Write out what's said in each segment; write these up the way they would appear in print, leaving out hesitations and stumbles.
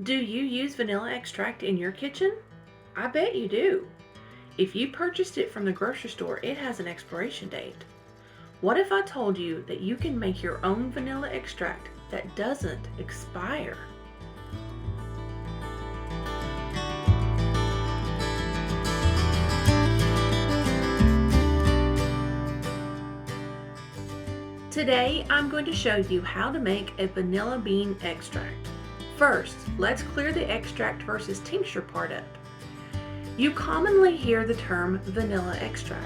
Do you use vanilla extract in your kitchen? I bet you do. If you purchased it from the grocery store, it has an expiration date. What if I told you that you can make your own vanilla extract that doesn't expire? Today, I'm going to show you how to make a vanilla bean extract. First, let's clear the extract versus tincture part up. You commonly hear the term vanilla extract.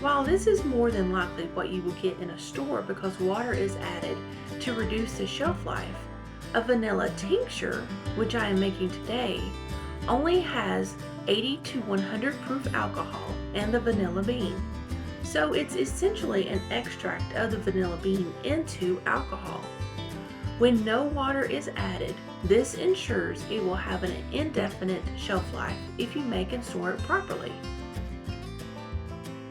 While this is more than likely what you will get in a store because water is added to reduce the shelf life, a vanilla tincture, which I am making today, only has 80 to 100 proof alcohol and the vanilla bean. So it's essentially an extract of the vanilla bean into alcohol. When no water is added, this ensures it will have an indefinite shelf life if you make and store it properly.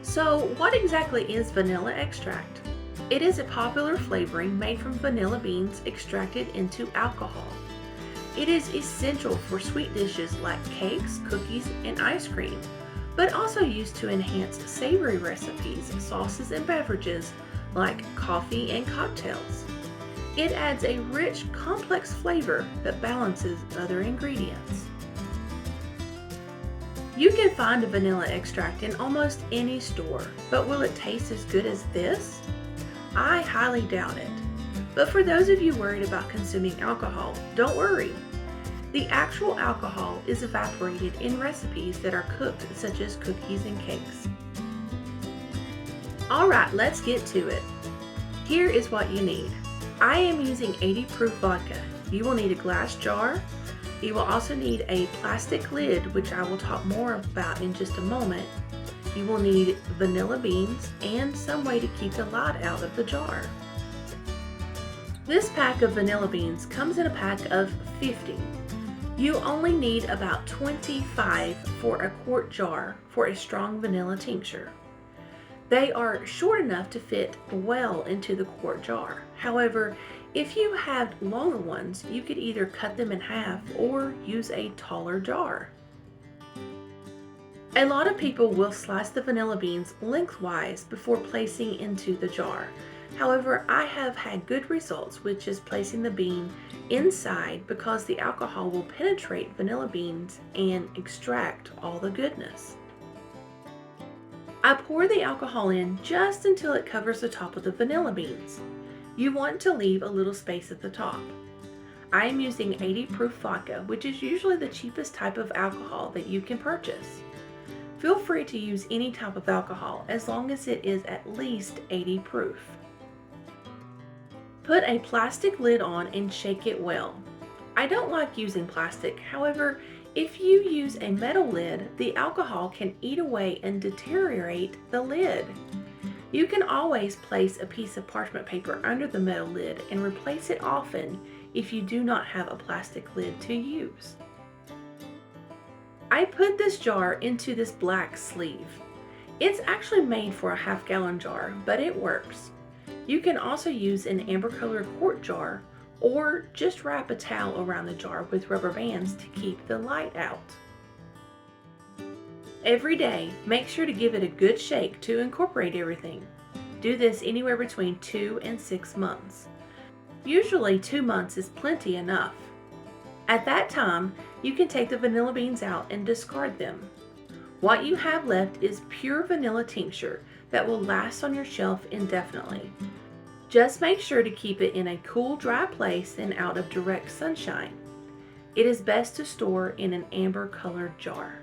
So what exactly is vanilla extract? It is a popular flavoring made from vanilla beans extracted into alcohol. It is essential for sweet dishes like cakes, cookies, and ice cream, but also used to enhance savory recipes, sauces, and beverages like coffee and cocktails. It adds a rich, complex flavor that balances other ingredients. You can find a vanilla extract in almost any store, but will it taste as good as this? I highly doubt it. But for those of you worried about consuming alcohol, don't worry. The actual alcohol is evaporated in recipes that are cooked, such as cookies and cakes. Alright, let's get to it. Here is what you need. I am using 80 proof vodka. You will need a glass jar. You will also need a plastic lid, which I will talk more about in just a moment. You will need vanilla beans and some way to keep the light out of the jar. This pack of vanilla beans comes in a pack of 50. You only need about 25 for a quart jar for a strong vanilla tincture. They are short enough to fit well into the quart jar. However, if you have longer ones, you could either cut them in half or use a taller jar. A lot of people will slice the vanilla beans lengthwise before placing into the jar. However, I have had good results with just placing the bean inside because the alcohol will penetrate vanilla beans and extract all the goodness. I pour the alcohol in just until it covers the top of the vanilla beans. You want to leave a little space at the top. I am using 80 proof vodka, which is usually the cheapest type of alcohol that you can purchase. Feel free to use any type of alcohol as long as it is at least 80 proof. Put a plastic lid on and shake it well. I don't like using plastic, however, if you use a metal lid, the alcohol can eat away and deteriorate the lid. You can always place a piece of parchment paper under the metal lid and replace it often if you do not have a plastic lid to use. I put this jar into this black sleeve. It's actually made for a half-gallon jar, but it works. You can also use an amber colored quart jar or just wrap a towel around the jar with rubber bands to keep the light out. Every day, make sure to give it a good shake to incorporate everything. Do this anywhere between 2 and 6 months. Usually 2 months is plenty enough. At that time, you can take the vanilla beans out and discard them. What you have left is pure vanilla tincture that will last on your shelf indefinitely. Just make sure to keep it in a cool, dry place and out of direct sunshine. It is best to store in an amber colored jar.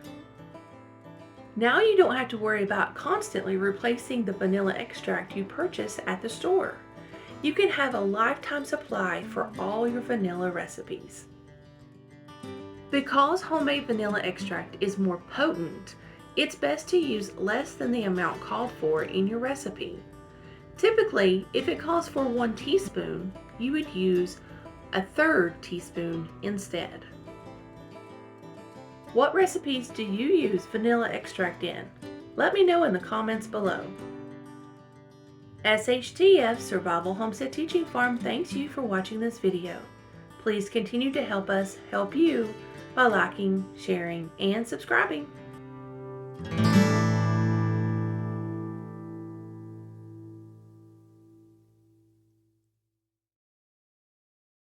Now you don't have to worry about constantly replacing the vanilla extract you purchase at the store. You can have a lifetime supply for all your vanilla recipes. Because homemade vanilla extract is more potent, it's best to use less than the amount called for in your recipe. Typically, if it calls for 1 teaspoon, you would use a 1/3 teaspoon instead. What recipes do you use vanilla extract in? Let me know in the comments below. SHTF Survival Homestead Teaching Farm thanks you for watching this video. Please continue to help us help you by liking, sharing, and subscribing.